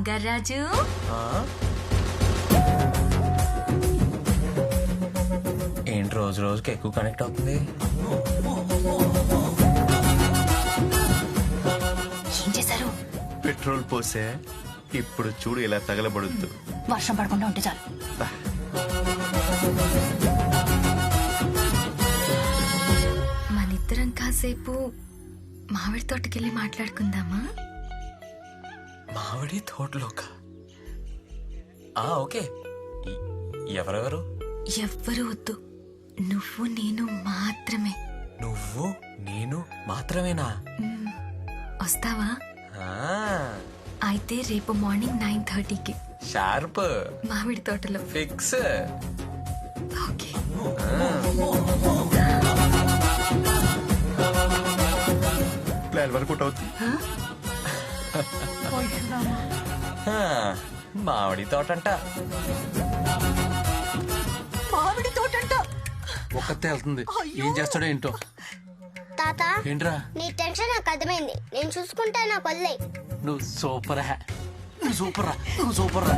బంగారాజు ఏంటి రోజు రోజుకి ఎక్కువ కనెక్ట్ అవుతుంది. ఏం చేశారు? పెట్రోల్ పోసే ఇప్పుడు చూడు ఇలా తగలబడుద్దు. వర్షం పడకుండా ఉంటే చాలు. మనిద్దరం కాసేపు మామిడి తోటకెళ్ళి మాట్లాడుకుందామా? మామిడి తోటలోక? ఓకే. ఎవరెవరు? ఎవ్వరూ వద్దు, నువ్వు నేను మాత్రమే. నువ్వు నేను మాత్రమేనా? వస్తావా? అయితే రేపు మార్నింగ్ 9:30కి షార్ప్. మామిడి తోటలో ఫిక్స్. ఓకే. ప్లాన్ వర్కౌట్ అవుతుంది. మామిడి తోటంట. మామిడి తోటంట. ఒక్కతే వెళ్తుంది. ఏం చేస్తాడో ఏంటో. తాత ఏంట్రా? నీ టెన్షన్ నాకు అర్థమైంది. నేను చూసుకుంటా, నాకు వదిలేయ్. నువ్వు సూపర్ హే. నువ్వు సూపర్ రా. నువ్వు సూపర్ రా.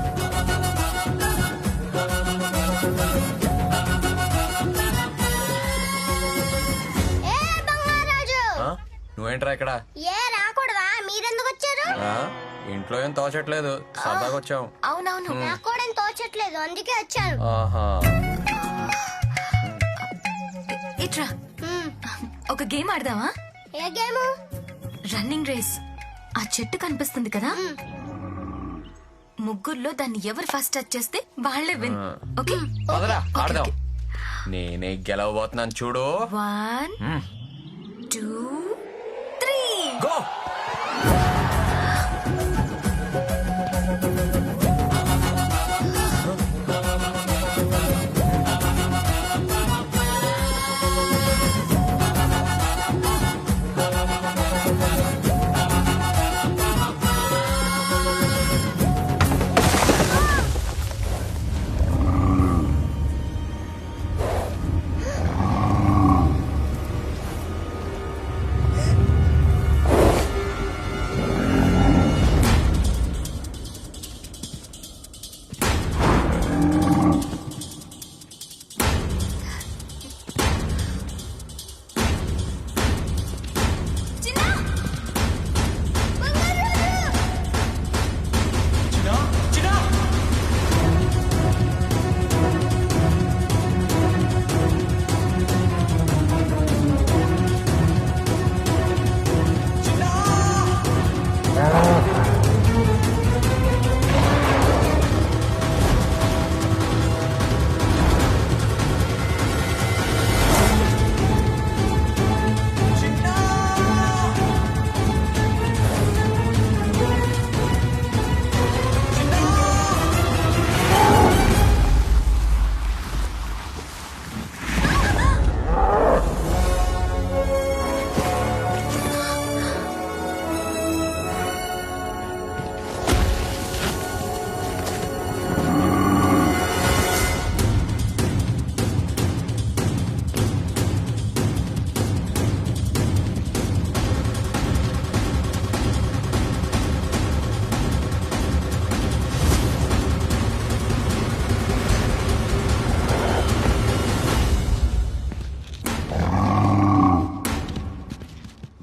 ఏ బంగారాజు, నువ్వేంట్రా ఇక్కడ? ఏ రాకూడదా? మీరెందుకు వచ్చారు? ఇంట్లో ఏం తోచట్లేదు, సరదాగా వచ్చాం. అవునవును. నాకు కూడా ఏం తోచట్లేదు, అందుకే వచ్చాను. ఆహా. ఇట్రా, ఒక గేమ్ ఆడదామా? ఏ గేము? Running race. ఆ చెట్టు కనిపిస్తుంది కదా, ముగ్గురులో దాన్ని ఎవరు ఫస్ట్ టచ్ చేస్తే వాళ్ళే విన్. ఓకే, పదరా ఆడదాం. నేనే గెలవబోతున్నాను చూడు. 1 2 3 గో.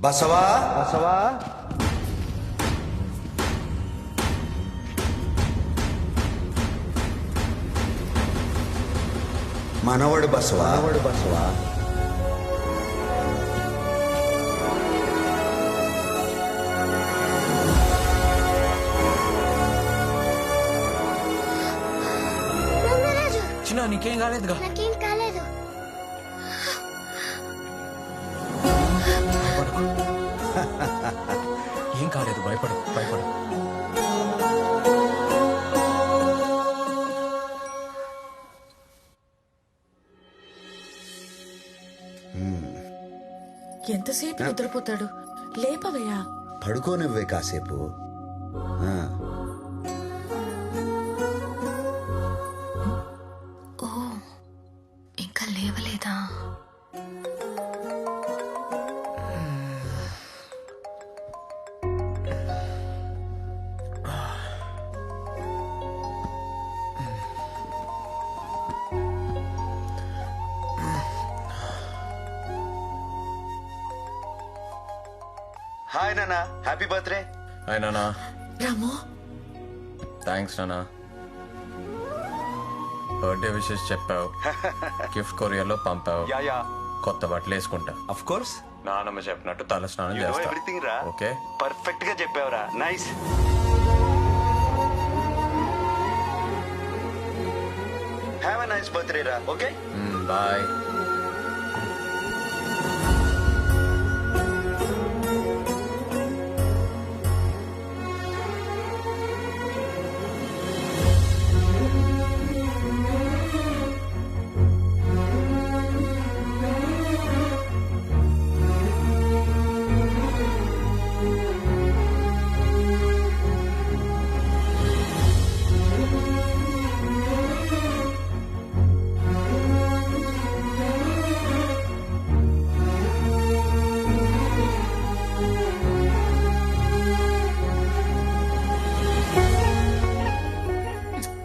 బసవా బసవా మనవడు బసవా మనవడు బసవా బంగారాజు, చిన్న నీకేం కాలేదుగా? నాకేం కాలేదు. ఏం కాలేదు, భయపడు భయపడు. ఎంతసేపు నిద్రపోతాడు? లేపవయ్యా. పడుకోనివ్వే కాసేపు. ఓ, ఇంకా లేవలేదా? హాయ్ నాన్న, హ్యాపీ బర్త్డే. హాయ్ నానా. రాము థ్యాంక్స్ నానా. బర్త్డే విషెస్ చెప్పావు, గిఫ్ట్ కొరియర్లో పంపావు, యా కొత్త బట్టలు వేసుకుంటా. Of course. నానమ్మ చెప్పినట్టు తల స్నానం యు నో చేస్తా. ఎవ్రీథింగ్ రా. ఓకే. పర్ఫెక్ట్ గా చెప్పావురా. Nice. Have a nice birthday రా. Okay bye.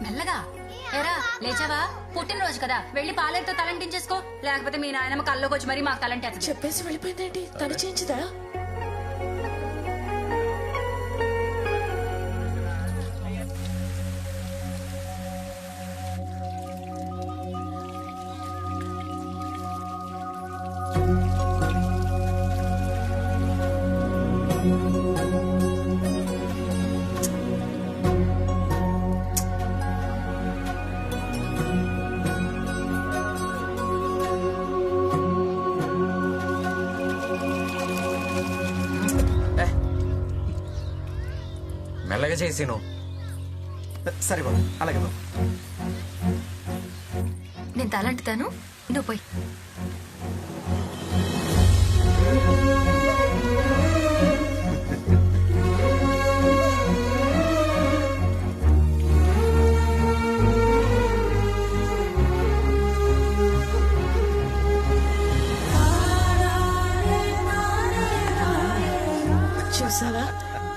మెల్లగా ఎరా లేచావా? పుట్టినరోజు కదా, వెళ్ళి పాలెంతో తలంటించేసుకో, లేకపోతే మీ నాయనమ్మ కల్లోకి వచ్చి మరి మాకు తలంటేస్తుంది. చెప్పేసి వెళ్ళిపోయిందేంటి? తను చేయించదా? మెల్లగా చేసి నువ్వు. సరే బాబు, అలాగే బాబు. నేను తలంటుతాను, నువ్వు పోయి. చూసావా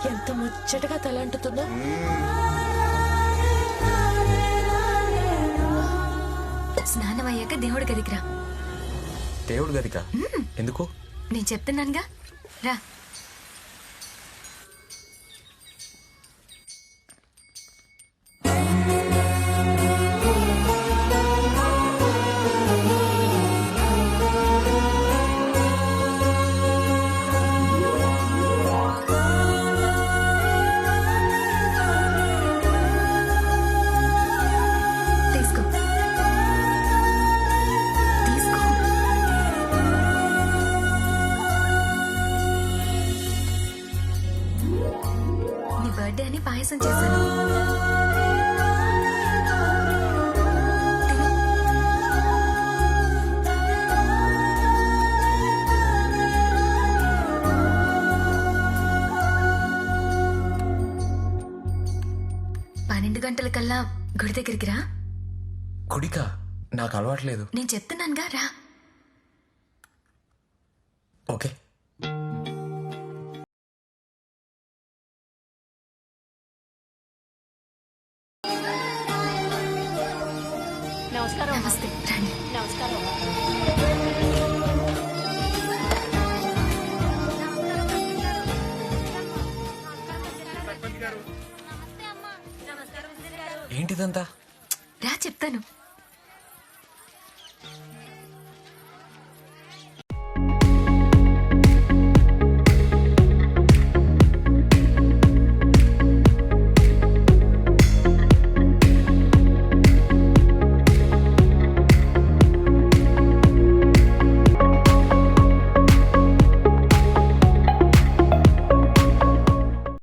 ఎంత ముచ్చటగా తలంటుతుందో? స్నానం అయ్యాక దేవుడి గదికి రా. దేవుడు గదికా? ఎందుకు? నేను చెప్తున్నానుగా, రా. తీసుకో తీసుకో. నీ బర్త్డే అని పాయసం చేశాను. తిను. పన్నెండు గంటలకల్లా గుడి దగ్గరికి రా. గుడికా? నాకు అలవాట్లేదు. నేను చెప్తున్నానుగా, రా. ఓకే. నమస్తే, రండి. ఏంటిదంతా? రా చెప్తాను.